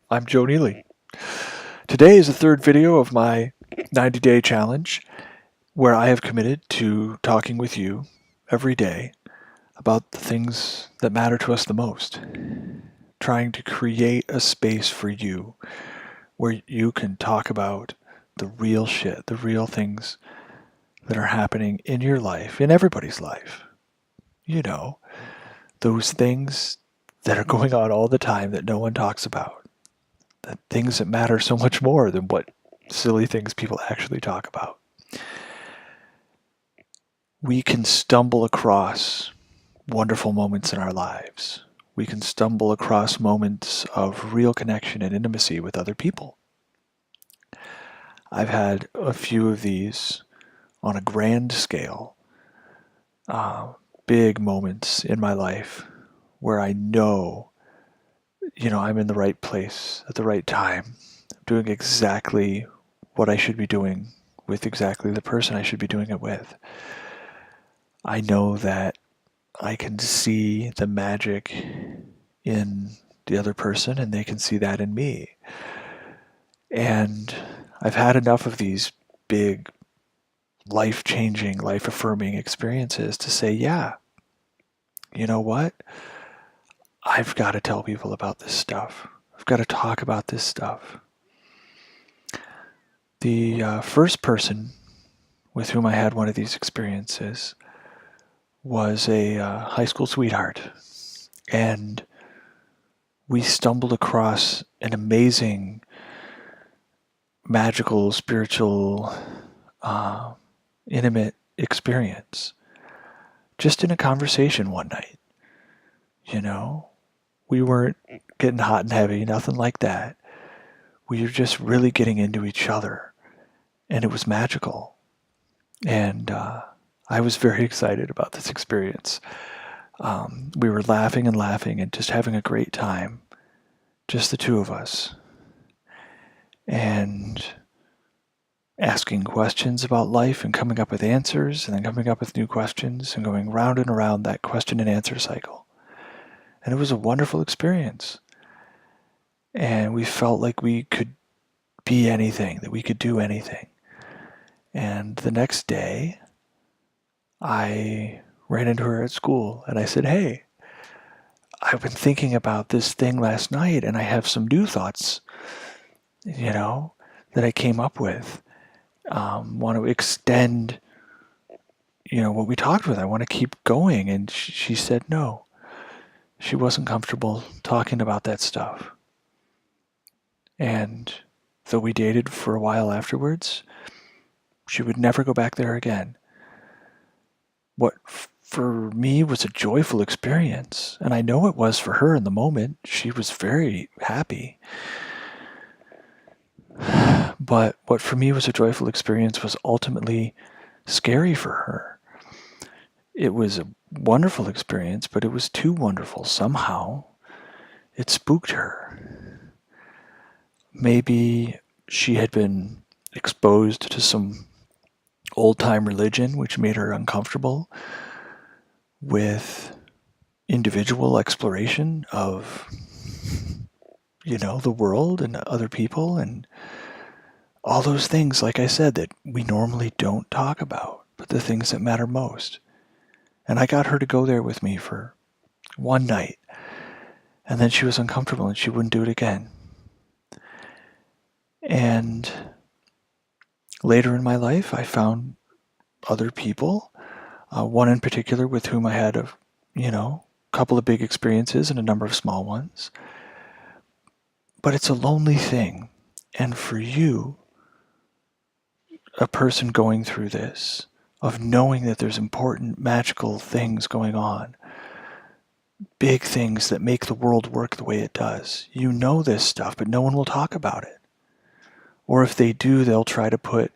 I'm Joe Neely. Today is the third video of my 90-day challenge where I have committed to talking with you every day about the things that matter to us the most. Trying to create a space for you where you can talk about the real shit, the real things that are happening in your life, in everybody's life. You know, those things that are going on all the time that no one talks about. The things that matter so much more than what silly things people actually talk about. We can stumble across wonderful moments in our lives. We can stumble across moments of real connection and intimacy with other people. I've had a few of these on a grand scale, uh, big moments in my life where I know, I'm in the right place at the right time, doing exactly what I should be doing with exactly the person I should be doing it with. I know that I can see the magic in the other person and they can see that in me. And I've had enough of these big, life changing, life affirming experiences to say, yeah, you know what? I've got to tell people about this stuff. I've got to talk about this stuff. The first person with whom I had one of these experiences was a high school sweetheart. And we stumbled across an amazing, magical, spiritual, uh, intimate experience just in a conversation one night. You know, we weren't getting hot and heavy, nothing like that. We were just really getting into each other, and it was magical. And I was very excited about this experience. We were laughing and laughing and just having a great time, just the two of us. And asking questions about life and coming up with answers and then coming up with new questions and going round and around that question and answer cycle. And it was a wonderful experience. And we felt like we could be anything, that we could do anything. And the next day, I ran into her at school and I said, hey, I've been thinking about this thing last night and I have some new thoughts, that I came up with. Want to extend, what we talked with. I want to keep going. And she said no. She wasn't comfortable talking about that stuff. And though we dated for a while afterwards, she would never go back there again. What for me was a joyful experience, and I know it was for her in the moment. She was very happy. But what for me was a joyful experience was ultimately scary for her. It was a wonderful experience, but it was too wonderful somehow. It spooked her. Maybe she had been exposed to some old-time religion which made her uncomfortable with individual exploration of, the world and other people and all those things, like I said, that we normally don't talk about, but the things that matter most. And I got her to go there with me for one night, and then she was uncomfortable and she wouldn't do it again. And later in my life, I found other people, one in particular with whom I had a couple of big experiences and a number of small ones. But it's a lonely thing. And for you, a person going through this, of knowing that there's important, magical things going on, big things that make the world work the way it does. You know this stuff, but no one will talk about it. Or if they do, they'll try to put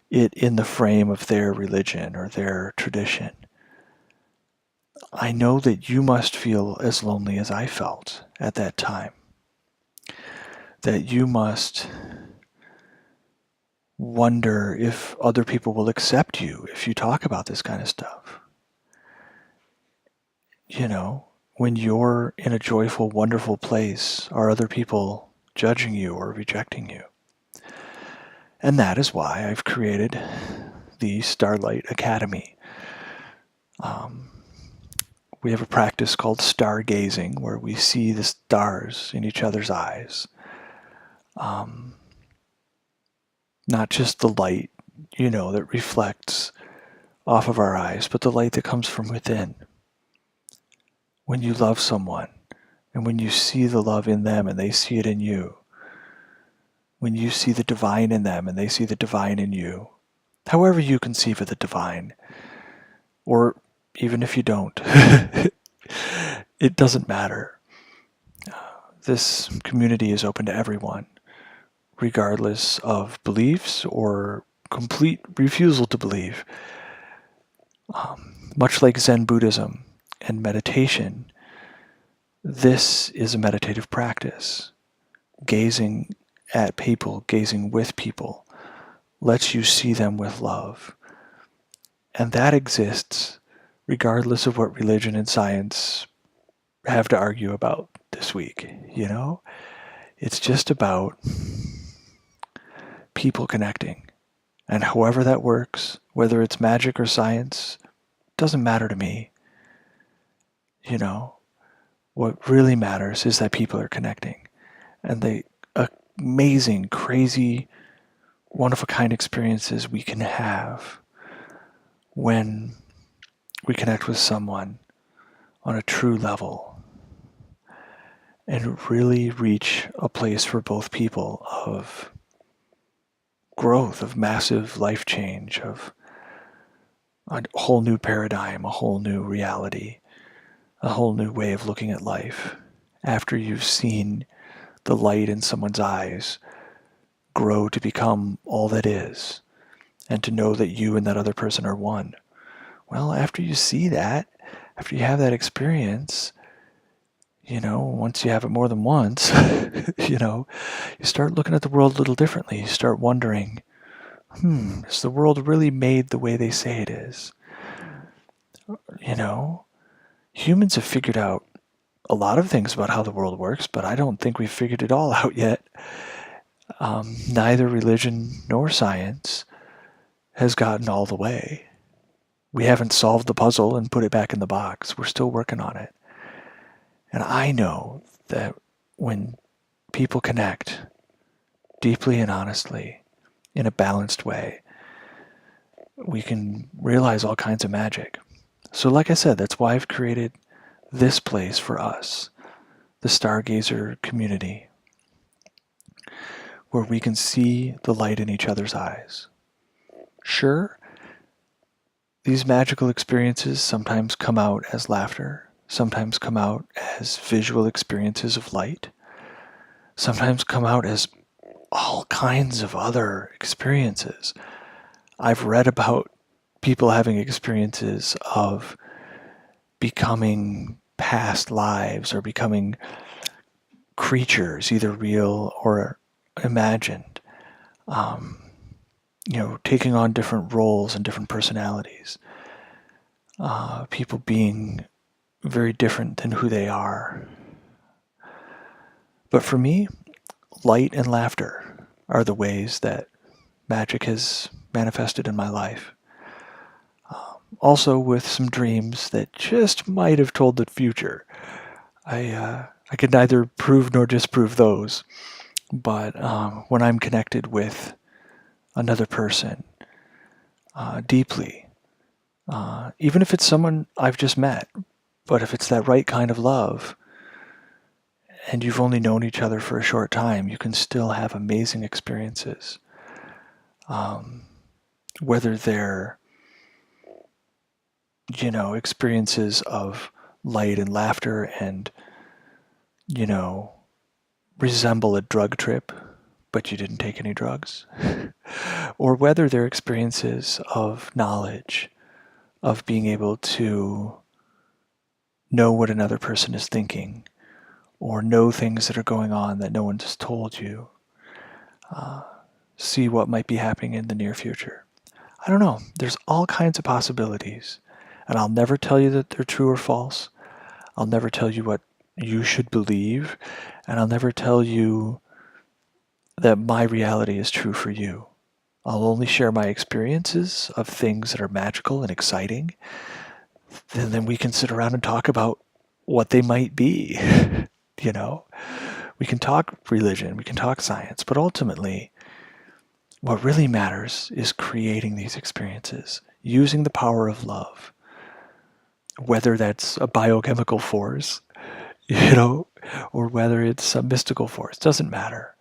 it in the frame of their religion or their tradition. I know that you must feel as lonely as I felt at that time. That you must wonder if other people will accept you if you talk about this kind of stuff. When you're in a joyful, wonderful place, are other people judging you or rejecting you. And that is why I've created the Starlight Academy. We have a practice called stargazing, where we see the stars in each other's eyes. Not just the light, that reflects off of our eyes, but the light that comes from within. When you love someone, and when you see the love in them and they see it in you, when you see the divine in them and they see the divine in you, however you conceive of the divine, or even if you don't, it doesn't matter. This community is open to everyone, regardless of beliefs or complete refusal to believe. Much like Zen Buddhism and meditation, this is a meditative practice. Gazing at people, gazing with people, lets you see them with love. And that exists regardless of what religion and science have to argue about this week, It's just about people connecting. And however that works, whether it's magic or science, doesn't matter to me. What really matters is that people are connecting. And the amazing, crazy, one-of-a-kind experiences we can have when we connect with someone on a true level and really reach a place for both people of growth, of massive life change, of a whole new paradigm, a whole new reality, a whole new way of looking at life after you've seen the light in someone's eyes grow to become all that is, and to know that you and that other person are one. Well, after you see that, after you have that experience, once you have it more than once, you start looking at the world a little differently. You start wondering, is the world really made the way they say it is? Humans have figured out a lot of things about how the world works, but I don't think we've figured it all out yet. Neither religion nor science has gotten all the way. We haven't solved the puzzle and put it back in the box. We're still working on it. And I know that when people connect deeply and honestly in a balanced way, we can realize all kinds of magic. So like I said, that's why I've created this place for us, the Stargazer community, where we can see the light in each other's eyes. Sure, these magical experiences sometimes come out as laughter, sometimes come out as visual experiences of light, sometimes come out as all kinds of other experiences. I've read about people having experiences of becoming past lives or becoming creatures, either real or imagined, taking on different roles and different personalities, people being very different than who they are. But for me, light and laughter are the ways that magic has manifested in my life. Also with some dreams that just might have told the future. I could neither prove nor disprove those, but when I'm connected with another person deeply, even if it's someone I've just met, but if it's that right kind of love, and you've only known each other for a short time, you can still have amazing experiences. Whether they're, experiences of light and laughter and, resemble a drug trip, but you didn't take any drugs. Or whether they're experiences of knowledge, of being able to know what another person is thinking, or know things that are going on that no one just told you. See what might be happening in the near future. I don't know. There's all kinds of possibilities. And I'll never tell you that they're true or false. I'll never tell you what you should believe. And I'll never tell you that my reality is true for you. I'll only share my experiences of things that are magical and exciting. Then we can sit around and talk about what they might be. You know, we can talk religion, we can talk science, but ultimately, what really matters is creating these experiences, using the power of love, whether that's a biochemical force, you know, or whether it's a mystical force. Doesn't matter.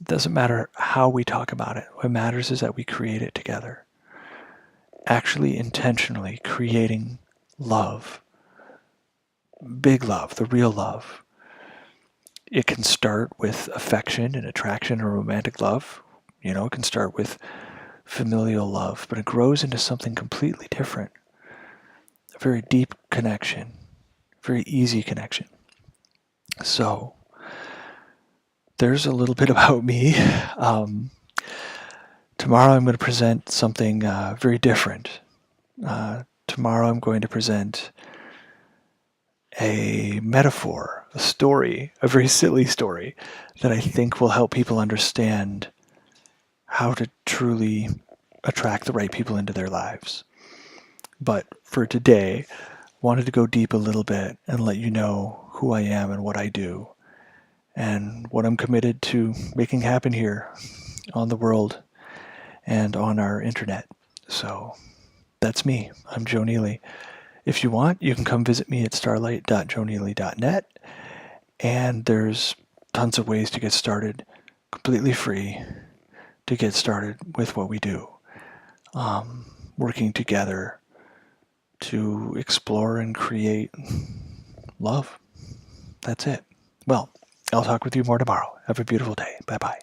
It doesn't matter how we talk about it. What matters is that we create it together. Actually, intentionally creating love, big love, the real love. It can start with affection and attraction or romantic love. You know, it can start with familial love, but it grows into something completely different. A very deep connection, very easy connection. So, there's a little bit about me. Tomorrow I'm going to present something very different. Tomorrow I'm going to present a metaphor, a story, a very silly story that I think will help people understand how to truly attract the right people into their lives. But for today, wanted to go deep a little bit and let you know who I am and what I do and what I'm committed to making happen here on the world and on our internet. So that's me. I'm Joe Neely. If you want, you can come visit me at starlight.joeneely.net, and there's tons of ways to get started, completely free, to get started with what we do. Working together to explore and create love. That's it. Well, I'll talk with you more tomorrow. Have a beautiful day. Bye-bye.